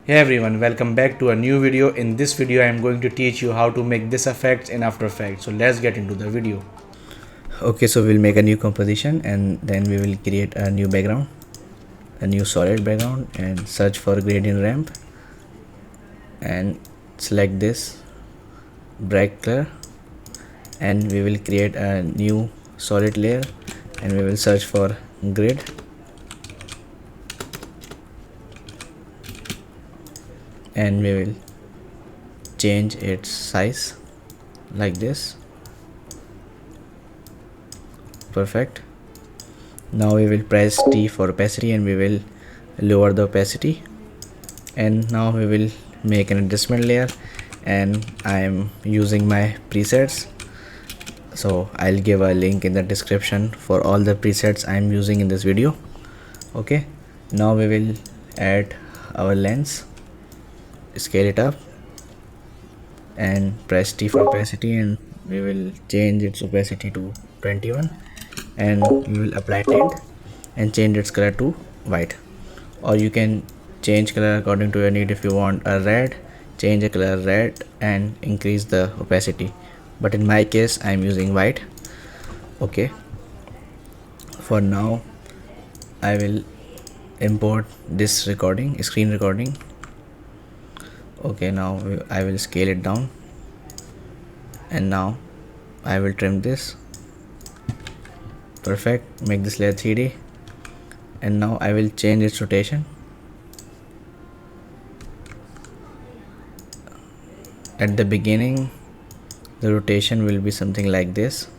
Hey everyone, welcome back to a new video. In this video I am going to teach you how to make this effect in After Effects. So let's get into the video. Okay, so we'll make a new composition and then we will create a new background, a new solid background, and search for gradient ramp and select this bright color, and we will create a new solid layer and we will search for grid, and we will change its size like this. Perfect. Now we will press T for opacity and we will lower the opacity, and now we will make an adjustment layer, and I am using my presets, so I'll give a link in the description for all the presets I am using in this video. Okay, now we will add our lens, scale it up and press T for opacity, and we will change its opacity to 21, and we will apply tint and change its color to white, or you can change color according to your need. If you want a red, change the color red and increase the opacity, but in my case I am using white. Okay, for now I will import this screen recording. Okay, now I will scale it down, and now I will trim this. Perfect. Make this layer 3D, and now I will change its rotation. At the beginning the rotation will be something like this,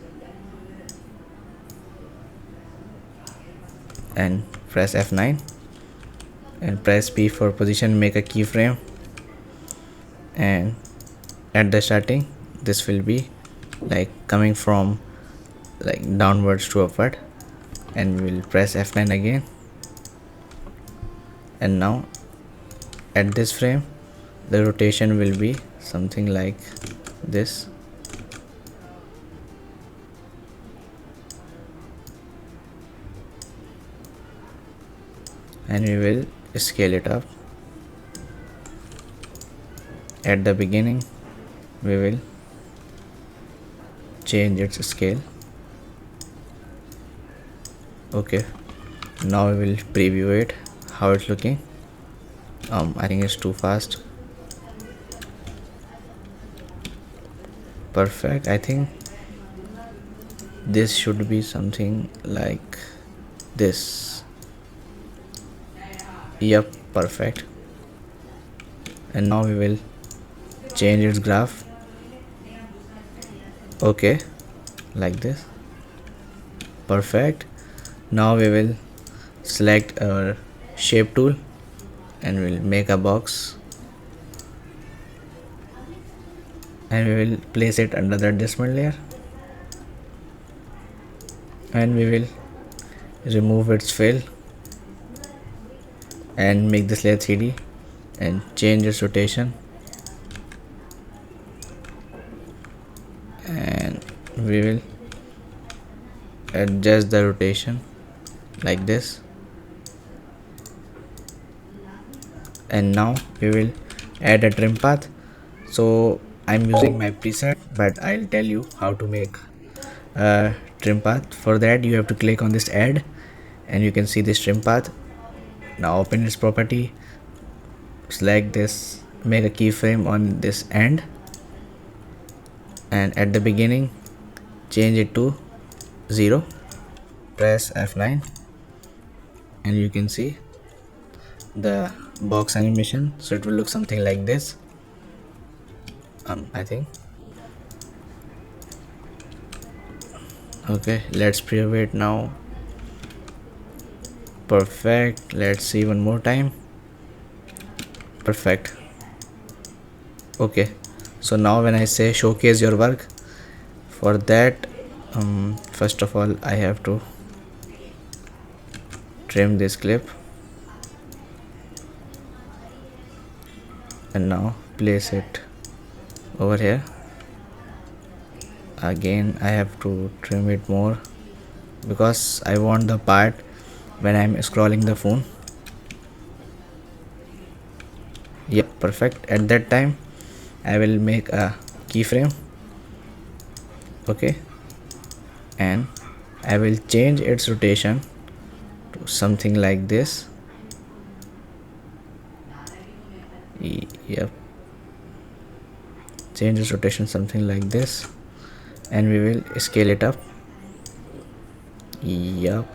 and press F9 and press P for position, make a keyframe, and at the starting this will be like coming from like downwards to upward, and we will press F9 again, and now at this frame the rotation will be something like this, and we will scale it up. At the beginning we will change its scale. Okay, now we will preview it, how it's looking. I think it's too fast. Perfect. I think this should be something like this. Yep, perfect. And now we will change its graph. Okay, like this. Perfect. Now we will select our shape tool and we'll make a box, and we will place it under the adjustment layer, and we will remove its fill and make this layer 3D and change its rotation, and we will adjust the rotation like this. And now we will add a trim path. So I'm using my preset, but I'll tell you how to make a trim path. For that you have to click on this add, and you can see this trim path. Now open its property, select this, make a keyframe on this end, and at the beginning change it to 0, press F9, and you can see the box animation, so it will look something like this. I think. Okay, let's preview it now. Perfect. Let's see one more time. Perfect. Okay, so now when I say showcase your work, for that first of all I have to trim this clip, and now place it over here. Again I have to trim it more because I want the part when I'm scrolling the phone. Yep, perfect. At that time I will make a keyframe. Okay, and I will change its rotation to something like this. Yep, change its rotation something like this, and we will scale it up. Yep,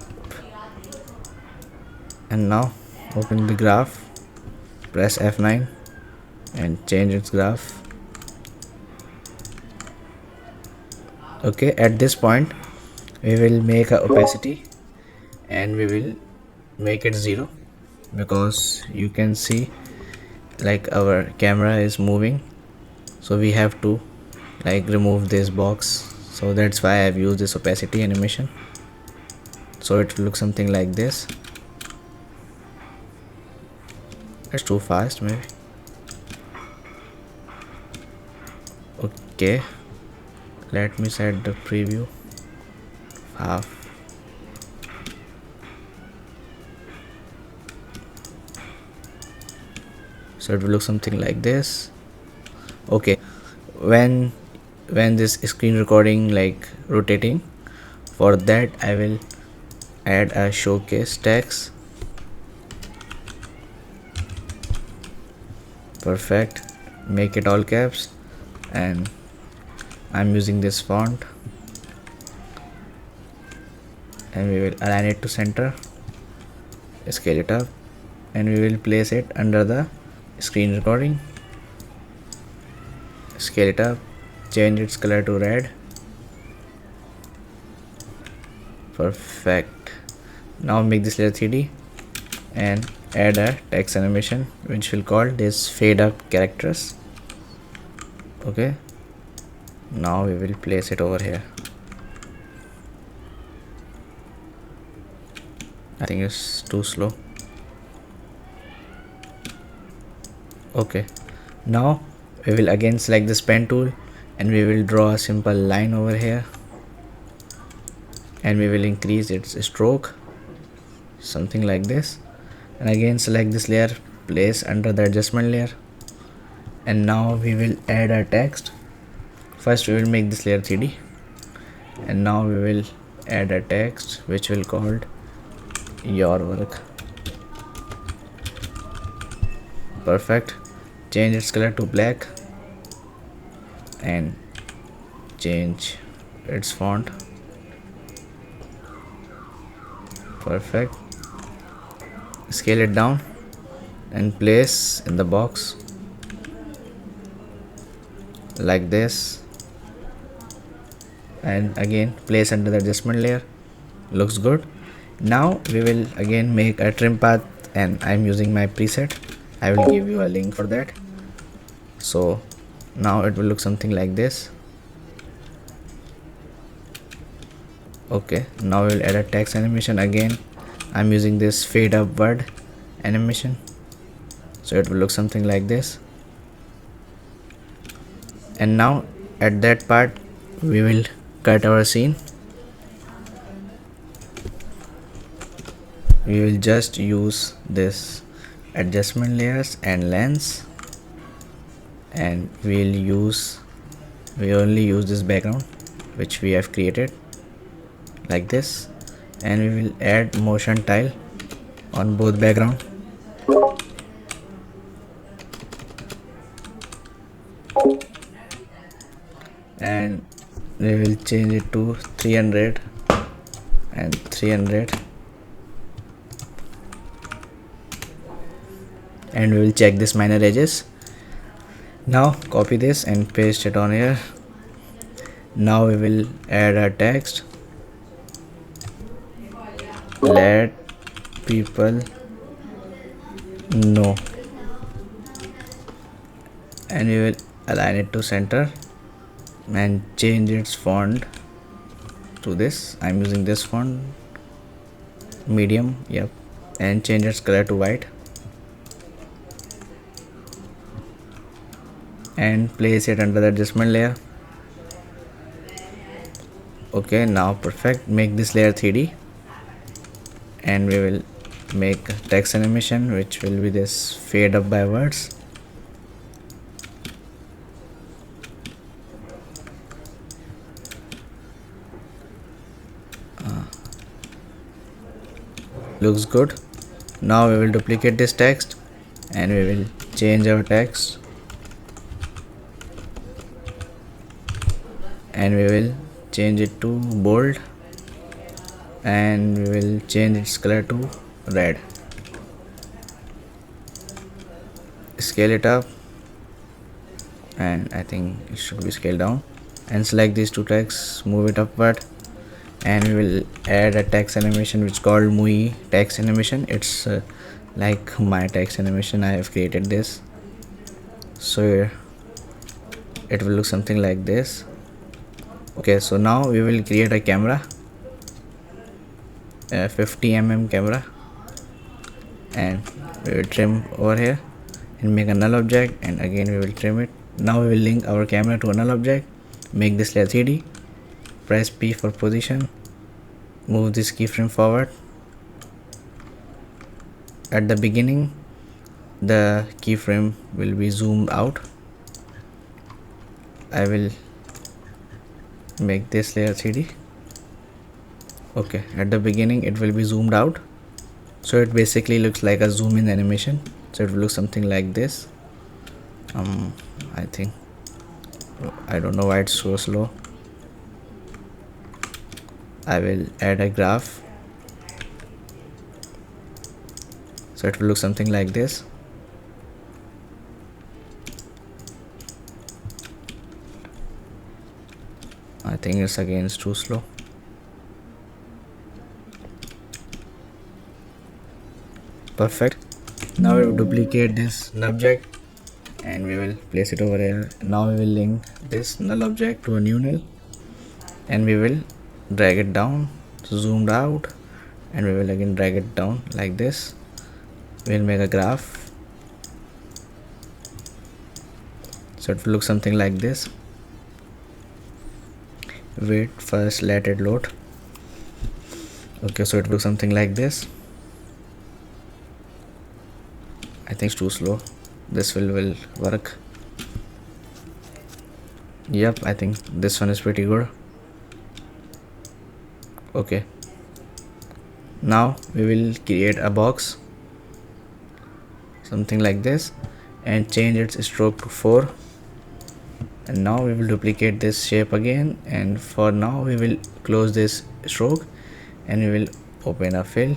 and now open the graph, press F9 and change its graph. Okay, at this point we will make a opacity and we will make it 0, because you can see like our camera is moving, so we have to like remove this box. So that's why I've used this opacity animation, so it will look something like this. It's too fast maybe. Okay, let me set the preview half. So it will look something like this. Okay, when this screen recording like rotating, for that I will add a showcase text. Perfect, make it all caps, and I'm using this font, and we will align it to center, scale it up, and we will place it under the screen recording, scale it up, change its color to red. Perfect. Now make this layer 3D and add a text animation which will call this fade up characters. Okay, now we will place it over here. I think it's too slow. Okay, now we will again select this pen tool and we will draw a simple line over here, and we will increase its stroke something like this, and again select this layer, place under the adjustment layer, and now we will add our text. First we will make this layer 3D, and now we will add a text which will called your work. Perfect, change its color to black and change its font. Perfect, scale it down and place in the box like this, and again place under the adjustment layer. Looks good. Now we will again make a trim path, and I'm using my preset. I will give you a link for that. So now it will look something like this. Okay, now we'll add a text animation. Again I'm using this fade up word animation, so it will look something like this. And now at that part we will cut our scene. We will just use this adjustment layers and lens, and we only use this background which we have created like this, and we will add motion tile on both background. And we will change it to 300 and 300, and we will check this minor edges. Now copy this and paste it on here. Now we will add a text, let people know, and we will align it to center and change its font to this. I'm using this font, medium. Yep, and change its color to white, and place it under the adjustment layer. Okay, now perfect. Make this layer 3D, and we will make text animation which will be this fade up by words. looks good. Now we will duplicate this text and we will change our text and we will change it to bold and we will change its color to red. Scale it up and I think it should be scaled down, and select these two texts, move it upward, and we will add a text animation which is called Mui text animation. It's like my text animation. I have created this, so it will look something like this. Okay, so now we will create a camera, a 50 mm camera, and we will trim over here and make a null object, and again we will trim it. Now we will link our camera to a null object, make this layer 3D, press P for position, move this keyframe forward. At the beginning the keyframe will be zoomed out. I will make this layer 3D. Okay, at the beginning it will be zoomed out, so it basically looks like a zoom in animation, so it will look something like this. I don't know why it's so slow. I will add a graph, so it will look something like this. I think it's again too slow. Perfect. Now we will duplicate this null object and we will place it over here. Now we will link this null object to a new null and we will drag it down, zoomed out, and we will again drag it down like this. We will make a graph, so it will look something like this. Wait, first let it load. Okay, so it looks something like this. I think it's too slow. This will work. Yep, I think this one is pretty good. Okay, now we will create a box, something like this, and change its stroke to 4. And now we will duplicate this shape again, and for now we will close this stroke and we will open a fill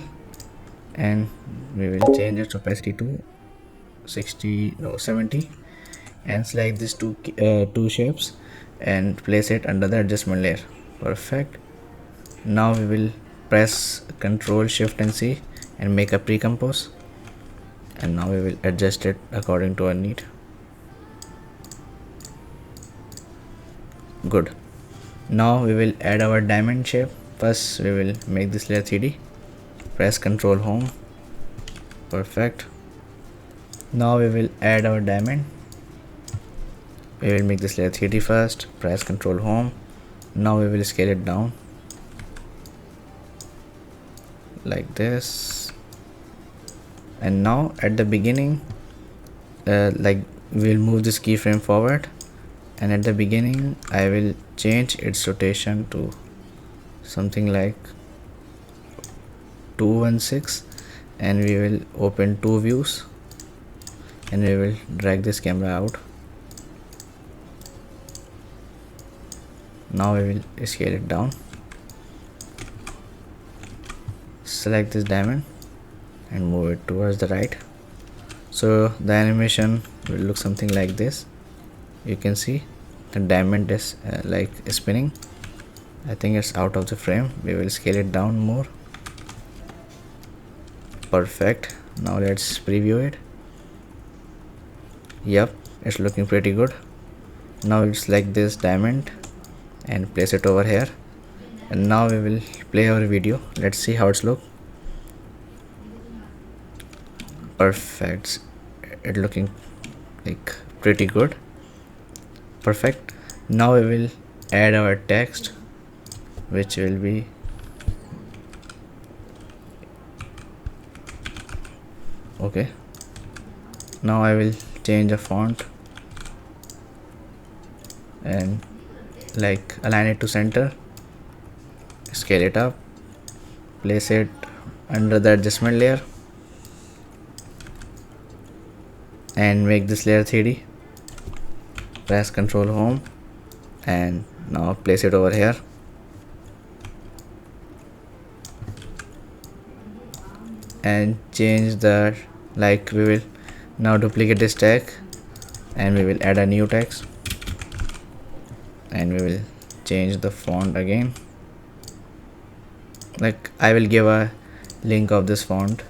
and we will change its opacity to 70 and select these two shapes and place it under the adjustment layer. Perfect. Now we will press Ctrl Shift and C and make a pre-compose, and now we will adjust it according to our need. Good. Now we will add our diamond shape. First we will make this layer 3D, press Ctrl Home. Perfect. Now we will add our diamond. We will make this layer 3D first, press Ctrl Home. Now we will scale it down like this, and now at the beginning we will move this keyframe forward, and at the beginning I will change its rotation to something like 216, and we will open two views and we will drag this camera out. Now we will scale it down, select this diamond and move it towards the right, so the animation will look something like this. You can see the diamond is like spinning. I think it's out of the frame. We will scale it down more. Perfect. Now let's preview it. Yep, it's looking pretty good. Now we'll select this diamond and place it over here, and now we will play our video. Let's see how it's look. Perfect. It looking like pretty good. Perfect. Now we will add our text, which will be okay. Now I will change the font and like align it to center, scale it up, place it under the adjustment layer and make this layer 3D. Press Ctrl Home and now place it over here. And change the, like, we will now duplicate this tag and we will add a new text and we will change the font again. Like, I will give a link of this font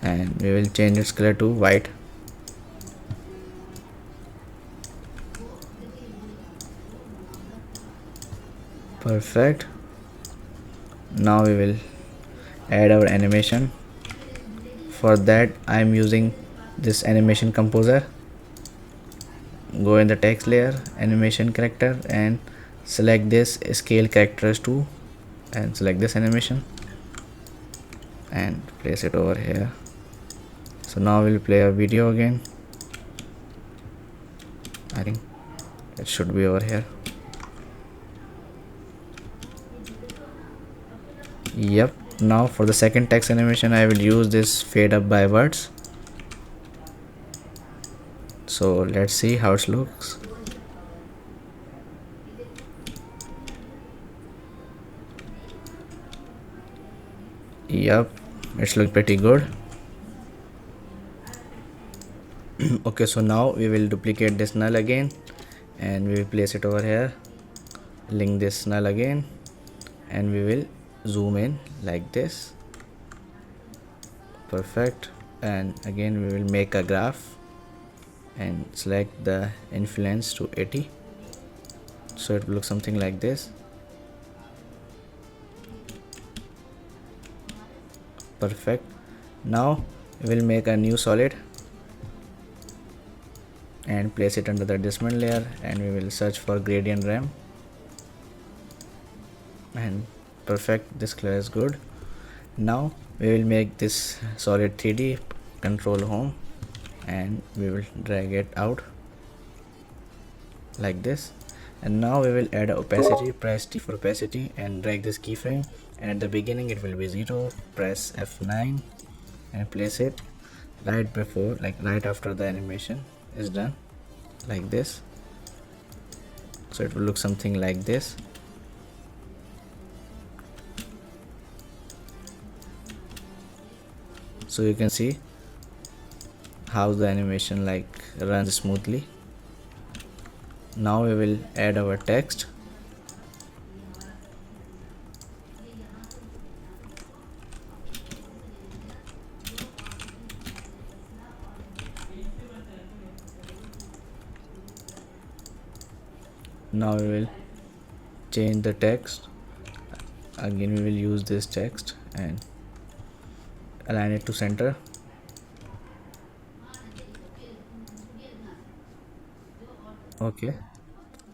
and we will change its color to white. Perfect. Now we will add our animation. For that I am using this animation composer. Go in the text layer, animation character, and select this scale characters 2 and select this animation and place it over here. So now we'll play a video again. I think it should be over here. Yep. Now for the second text animation I will use this fade up by words. So let's see how it looks. Yep, it's look pretty good. Okay, so now we will duplicate this null again and we will place it over here. Link this null again and we will zoom in like this. Perfect. And again we will make a graph and select the influence to 80, so it will look something like this. Perfect. Now we will make a new solid and place it under the adjustment layer and we will search for gradient RAM. And perfect, this color is good. Now we will make this solid 3D. Control Home and we will drag it out like this. And now we will add opacity. Press T for opacity and drag this keyframe, and at the beginning it will be 0. Press F9 and place it right before, like right after the animation is done, like this. So it will look something like this. So you can see how the animation like runs smoothly. Now we will add our text. Now we will change the text. Again we will use this text and align it to center. Okay,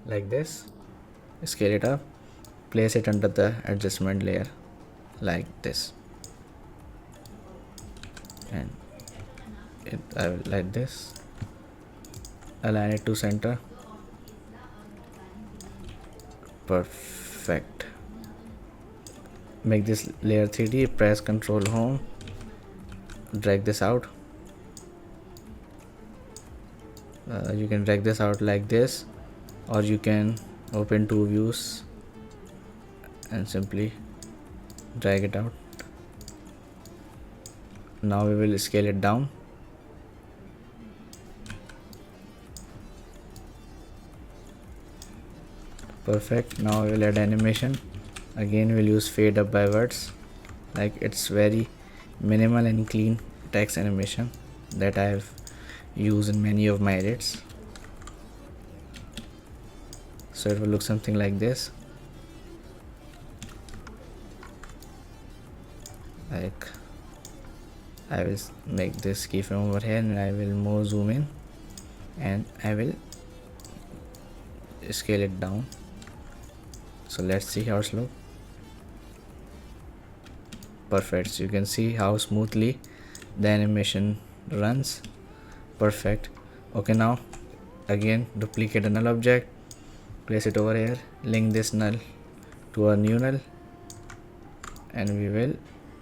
like this. Scale it up, place it under the adjustment layer like this, and I will like this, align it to center. Perfect. Make this layer 3D. Press Ctrl Home, drag this out. You can drag this out like this, or you can open two views and simply drag it out. Now we will scale it down. Perfect. Now we will add animation. Again we'll use fade up by words. Like, it's very minimal and clean text animation that I have used in many of my edits. So it will look something like this. Like, I will make this keyframe over here and I will more zoom in and I will scale it down. So let's see how it's look. Perfect. So you can see how smoothly the animation runs. Perfect. Okay, now again duplicate a null object, place it over here, link this null to our new null, and we will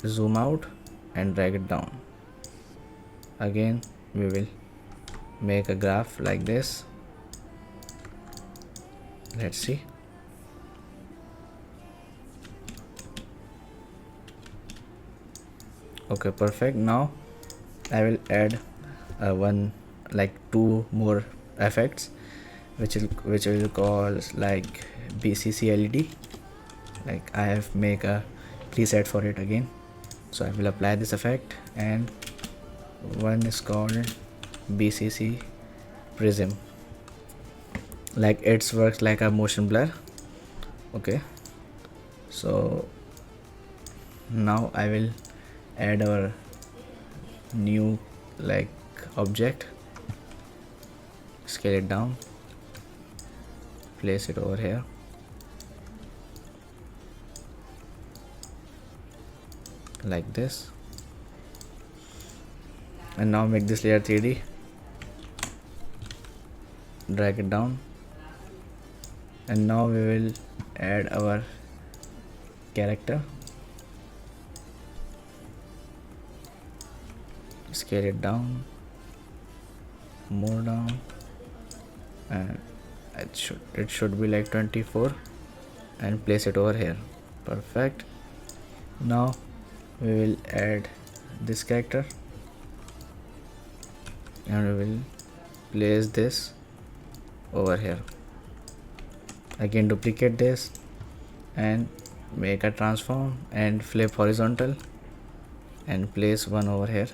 zoom out and drag it down. Again we will make a graph like this. Let's see. Okay, perfect. Now I will add two more effects which will call like BCC LED. Like I have make a preset for it again, so I will apply this effect, and one is called BCC prism. Like it works like a motion blur. Okay, so now I will add our new like object, scale it down, place it over here, like this, and now make this layer 3D, drag it down, and now we will add our character, scale it down, more down, and it should be like 24, and place it over here. Perfect. Now we will add this character, and we will place this over here. Again duplicate this and make a transform and flip horizontal and place one over here.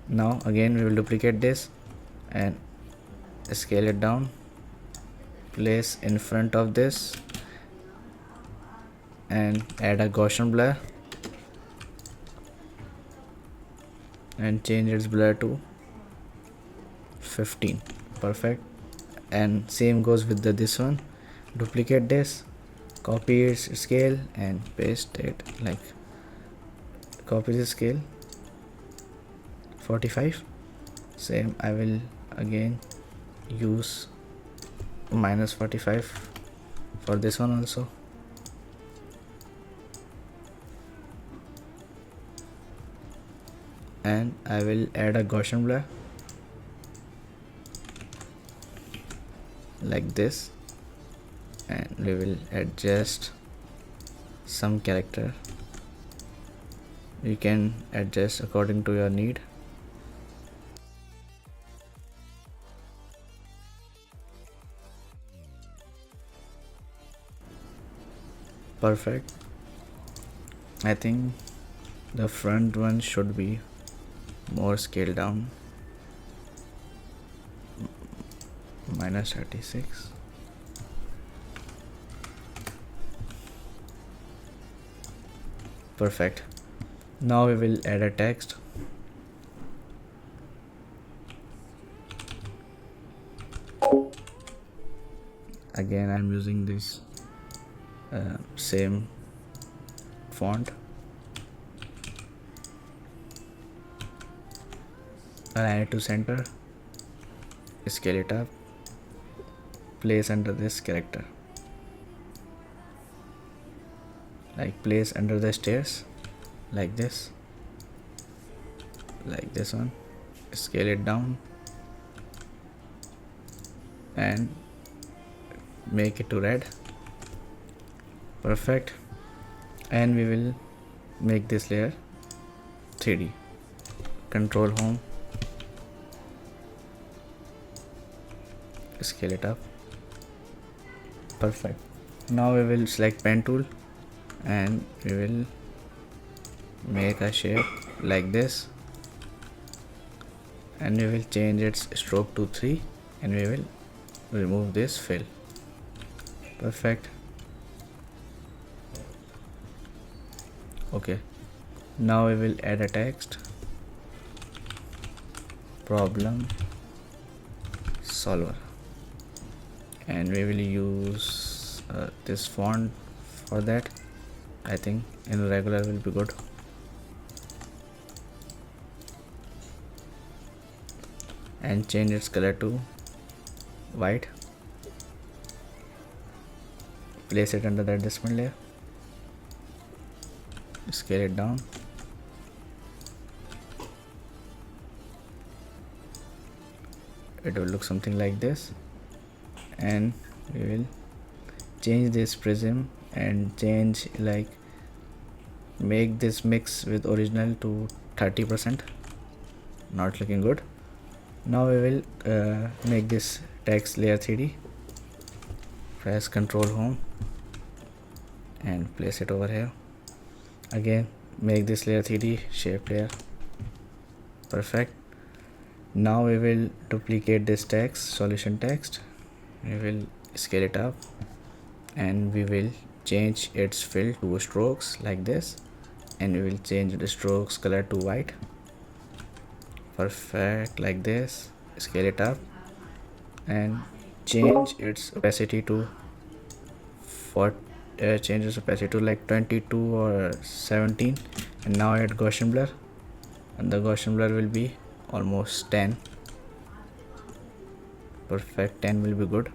Now again we will duplicate this and scale it down, place in front of this, and add a Gaussian blur and change its blur to 15. Perfect. And same goes with this one. Duplicate this, copy its scale and paste it. Like copy the scale 45. Same, I will again use -45 for this one also. And I will add a Gaussian blur like this, and we will adjust some character. You can adjust according to your need. Perfect. I think the front one should be more scaled down, -36. Perfect. Now we will add a text. Again I'm using this same font. Align it to center, scale it up, place under this character, like place under the stairs, like this one, scale it down and make it to red. Perfect. And we will make this layer 3D. Control home, scale it up. Perfect. Now we will select pen tool and we will make a shape like this, and we will change its stroke to 3, and we will remove this fill. Perfect. Okay, now we will add a text, problem solver, and we will use this font for that. I think in regular will be good. And change its color to white. place it under the adjustment layer, scale it down, it will look something like this, and we will change this prism and change, like, make this mix with original to 30%. Not looking good. Now we will make this text layer 3D. Press Ctrl Home and place it over here. Again, make this layer 3D, shape layer. Perfect. Now we will duplicate this text, solution text. We will scale it up and we will change its fill to strokes like this, and we will change the strokes color to white. Perfect, like this. Scale it up and change its opacity to change its opacity to like 22 or 17, and now add Gaussian blur, and the Gaussian blur will be almost 10. Perfect, 10 will be good.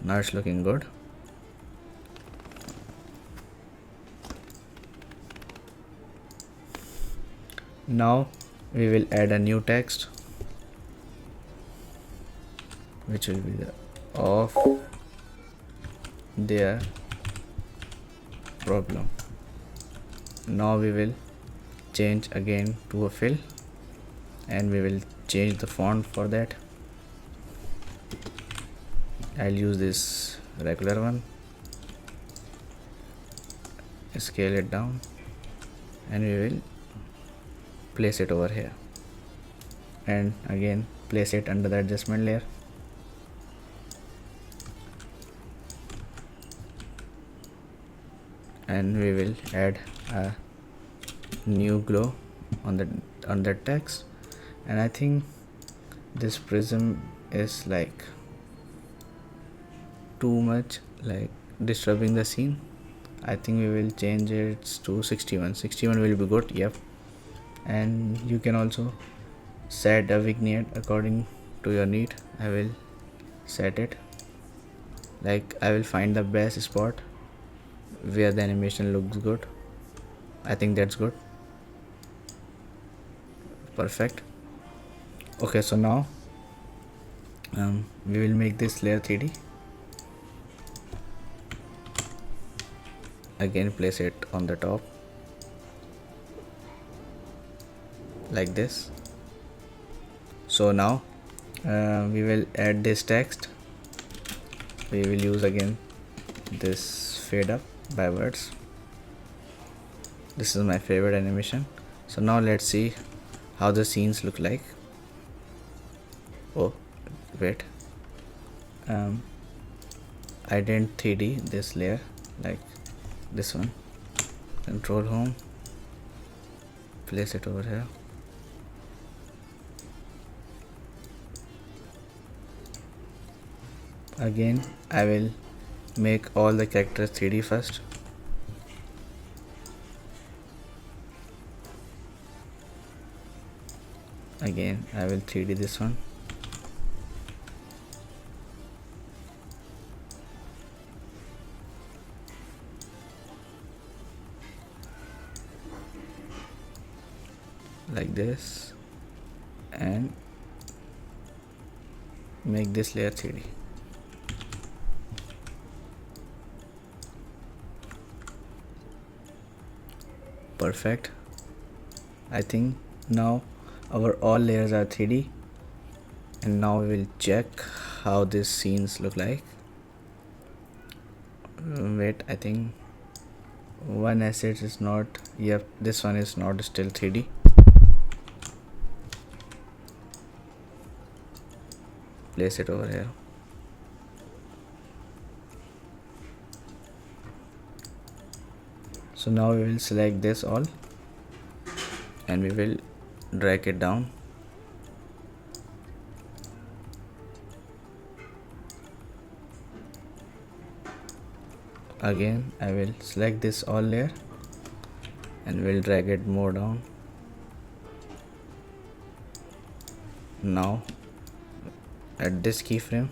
Now it's looking good. Now we will add a new text, which will be the of their problem. Now we will change again to a fill, and we will change the font for that. I'll use this regular one, scale it down, and we will place it over here, and again place it under the adjustment layer. And we will add a new glow on the text, and I think this prism is like too much, like disturbing the scene. I think we will change it to 61 will be good. Yep. And you can also set a vignette according to your need. I will set it, like I will find the best spot where the animation looks good. I think that's good. Perfect. Okay, so now we will make this layer 3D. Again, place it on the top like this. So now we will add this text. We will use again this fade up by words. This is my favorite animation. So now let's see how the scenes look like. Oh wait, I didn't 3D this layer, like this one. Control Home, place it over here. Again, I will make all the characters 3D first. Again, I will 3D this one. Like this, and make this layer 3D. Perfect. I think now our all layers are 3D, and now we will check how these scenes look like. Wait, I think one asset is not. Yep, this one is not still 3D. Place it over here. So now we will select this all, and we will drag it down. Again, I will select this all layer and we'll drag it more down. Now at this keyframe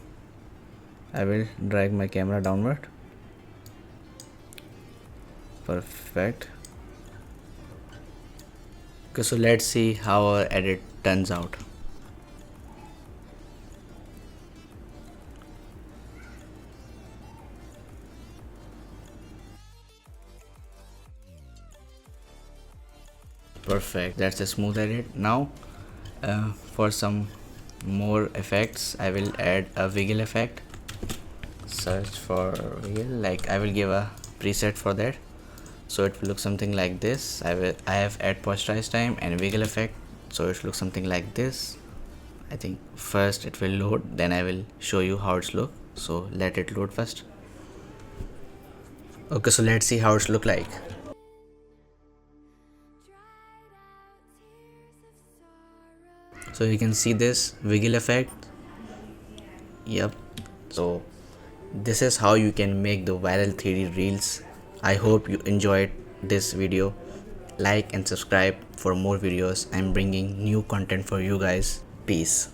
I will drag my camera downward. Perfect. Okay, so let's see how our edit turns out. Perfect, that's a smooth edit. Now for some more effects I will add a wiggle effect. Search for wiggle, like I will give a preset for that, so it will look something like this. I have add posterize time and wiggle effect, so it looks something like this. I think first it will load, then I will show you how it's look, so let it load first. Okay, so let's see how it's look like. So you can see this wiggle effect. Yep, so this is how you can make the viral 3D reels. I hope you enjoyed this video. Like and subscribe for more videos. I'm bringing new content for you guys. Peace.